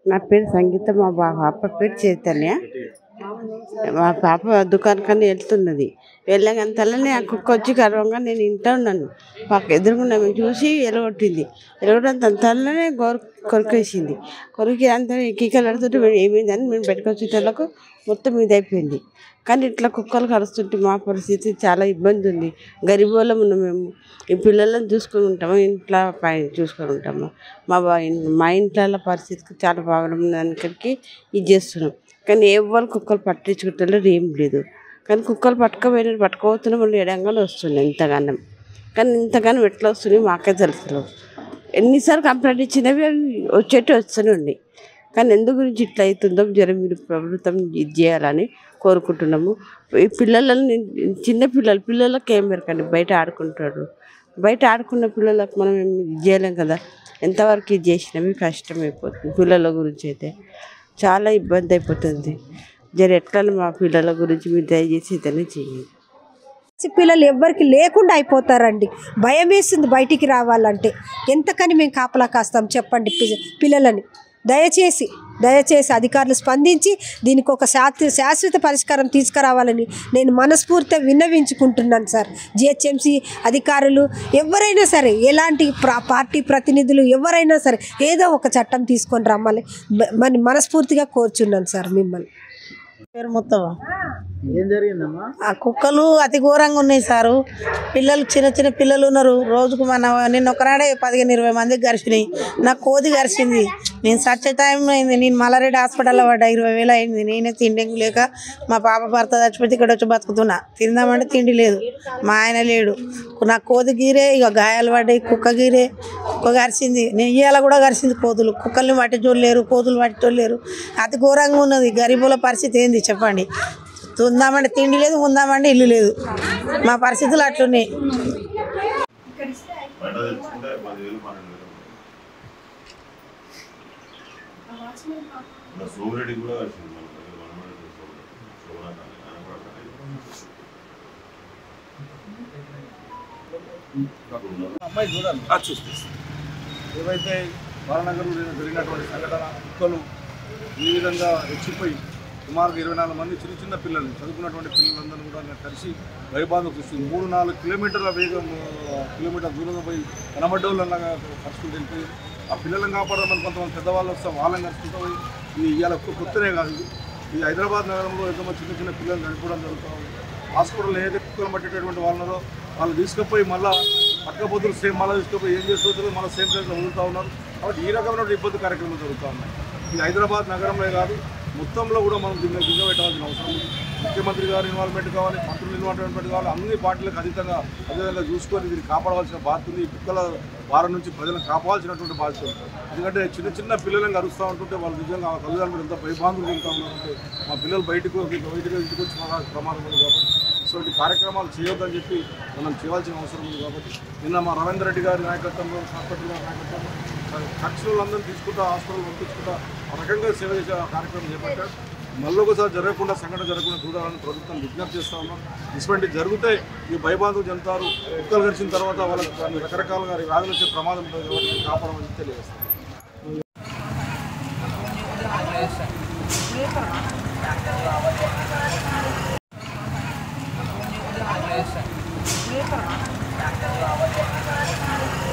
నా పేరు సంగీత. మా పాప పేరు చైతన్య. మా పాప దుకాణానికి వెళ్తున్నది. వెళ్ళగానే ఆ కుక్క వచ్చి కరవంగా నేను ఇంట్లో ఉన్నాను. మాకు ఎదురుగుండా మేము చూసి ఎలగొట్టింది. ఎలగొట్టిన కొరికేసింది. కొరికి అంతా కీకలాడుతుంటే ఏమైందని మేము పెట్టుకొచ్చేటోళ్ళకు మొత్తం ఇది అయిపోయింది. కానీ ఇట్లా కుక్కలు కరుస్తుంటే మా పరిస్థితి చాలా ఇబ్బంది ఉంది. గరీబోళ్ళం ఉన్నాం మేము. ఈ పిల్లలను చూసుకొని ఉంటాము, ఇంట్లో పైన చూసుకొని ఉంటాము. మా ఇంట్లో పరిస్థితికి చాలా ప్రాబ్లం ఉన్నదానికి ఇది చేస్తున్నాం. కానీ ఎవరు కుక్కలు పట్టించుకుంటలేరు, ఏం లేదు. కానీ కుక్కలు పట్టుకోపోతున్నాం మళ్ళీ ఎడంగానే వస్తున్నాయి ఇంతగానం. కానీ ఇంతగానం ఎట్లా వస్తున్నాయి మాకే తెలుసు. ఎన్నిసార్లు కంప్లైంట్ ఇచ్చినవి అవి వస్తూనే ఉన్నాయి. కానీ ఎందు గురించి ఇట్లా అవుతుందో మీరు ప్రభుత్వం ఇది చేయాలని కోరుకుంటున్నాము. ఈ పిల్లలని పిల్లలకి ఏం మెరకండి, బయట ఆడుకుంటారు. బయట ఆడుకున్న పిల్లలకు మనం ఏం ఇది చేయలేం కదా. ఎంతవరకు ఇది చేసినవి కష్టమైపోతుంది. పిల్లల గురించి అయితే చాలా ఇబ్బంది అయిపోతుంది. ఎట్లా మా పిల్లల గురించి మీరు దయచేసి ఇతనే చేయండి. పిల్లలు ఎవ్వరికి లేకుండా అయిపోతారండి. భయం వేస్తుంది బయటికి రావాలంటే. ఎంతకని మేము కాపలా కాస్తాం చెప్పండి పిల్లలని. దయచేసి అధికారులు స్పందించి దీనికి ఒక శాశ్వత పరిష్కారం తీసుకురావాలని నేను మనస్ఫూర్తిగా విన్నవించుకుంటున్నాను సార్. జిహెచ్ఎంసీ అధికారులు ఎవరైనా సరే, ఎలాంటి పార్టీ ప్రతినిధులు ఎవరైనా సరే ఏదో ఒక చట్టం తీసుకొని రమ్మని మనస్ఫూర్తిగా కోరుచున్నాను సార్ మిమ్మల్ని. పేరు మొత్తం ఏం జరిగిందమ్మా? ఆ కుక్కలు అతి ఘోరంగా ఉన్నాయి సారు. పిల్లలు చిన్న పిల్లలు ఉన్నారు. రోజుకు నిన్న ఒకనాడే 15-20 మందికి గరిచినాయి. నాకు కోతి గరిచింది. నేను సచ్చే టైం అయింది. నేను మల్లారెడ్డి హాస్పిటల్లో పడ్డా. 20,000 అయింది. నేనే తిండి లేక మా పాప భర్త చచ్చిపోతే ఇక్కడ వచ్చి బతుకుతున్నా. తిందామంటే తిండి లేదు, మా ఆయన లేడు. నాకు కోతి గీరే, ఇక గాయాలు పడ్డాయి. కుక్క గీరే, కుక్క గరిచింది. నేను ఇవాళ కూడా గరిచింది కోతులు. కుక్కల్ని పట్టేటోళ్ళు, కోతులు పట్టేటోళ్ళు. అతి ఘోరంగా ఉన్నది. గరీబుల పరిస్థితి ఏంది చెప్పండి? ఉందామంటే తిండి లేదు, ఉందామంటే ఇల్లు లేదు. మా పరిస్థితులు అట్లున్నాయి. ఏవైతే బాలనగర్లో జరిగినటువంటి సంఘటన, కుక్కలు ఈ విధంగా రెచ్చిపోయి సుమారుగా 24 మంది చిన్న పిల్లలు, చదువుకున్నటువంటి పిల్లలందరూ కూడా కలిసి భయబాధకు చూస్తుంది. 3-4 కిలోమీటర్ల కిలోమీటర్ల దూరంగా పోయి కనబడ్డోళ్ళలాగా కరుచుకుంటూ వెళ్ళిపోయి ఆ పిల్లలను కాపాడమని కొంతమంది పెద్దవాళ్ళు వస్తాం, వాళ్ళని కలుసుకుంటూ పోయి ఇది ఇవాళ కొత్తనే కాదు. ఈ హైదరాబాద్ నగరంలో ఎంతమంది చిన్న పిల్లలు చనిపోవడం జరుగుతూ ఉంది. హాస్పిటల్లో ఏదైతే కుక్కలు పట్టేటటువంటి వాళ్ళలో వాళ్ళు తీసుకుపోయి మళ్ళీ పట్టకపోతులు సేమ్ మళ్ళీ తీసుకుపోయి ఏం చేస్తుంటారో మళ్ళీ సేమ్ ప్లేస్లో వదులుతూ ఉన్నారు. కాబట్టి ఈ రకమైన ఇబ్బంది కార్యక్రమాలు జరుగుతూ ఉన్నాయి. ఇది హైదరాబాద్ నగరంలో కాదు, మొత్తంలో కూడా మనం దీన్ని పెట్టాల్సిన అవసరం ఉంది. ముఖ్యమంత్రి గారి ఇన్వాల్వ్మెంట్ కావాలి, మంత్రులు ఇన్వాల్వ్మెంట్ కావాలి. అన్ని పార్టీలకు అదేవిధంగా చూసుకొని దీన్ని కాపాడవలసిన బాధ్యత ఉంది. ఈ కుక్కల వారం నుంచి ప్రజలను కాపాడాల్సినటువంటి బాధ్యత ఉంది. ఎందుకంటే చిన్న పిల్లలను అరుస్తూ ఉంటుంటే వాళ్ళు నిజంగా తల్లిదండ్రులు ఎంత భయభాంతులు చెందుతూ ఉన్నారంటే మా పిల్లలు బయటకు ఇంటికి వచ్చి ప్రమాదం ఉంది. కాబట్టి ఇటువంటి కార్యక్రమాలు చేయొద్దని చెప్పి మనం చేయాల్సిన అవసరం ఉంది. కాబట్టి నిన్న మా రవీంద్ర రెడ్డి గారి నాయకత్వంలో, హాస్పిటల్ గారి నాయకత్వంలో ఖర్చులందరూ తీసుకుంటా హాస్పిటల్ పంపించుకుంటా ఆ రకంగా సేవ చేసే కార్యక్రమం చేపట్టారు. మళ్ళీ ఒకసారి జరగకుండా, సంఘటన జరగకుండా చూడాలని ప్రభుత్వం విజ్ఞప్తి చేస్తూ ఉన్నాం. ఇటువంటి జరిగితే ఈ భయబాధలు చెందుతారు. కుక్కలు గడిచిన తర్వాత వాళ్ళకి రకరకాలుగా వ్యాధులు వచ్చే ప్రమాదం ఉంటుంది. కాబట్టి కాపాడమని తెలియజేస్తాం.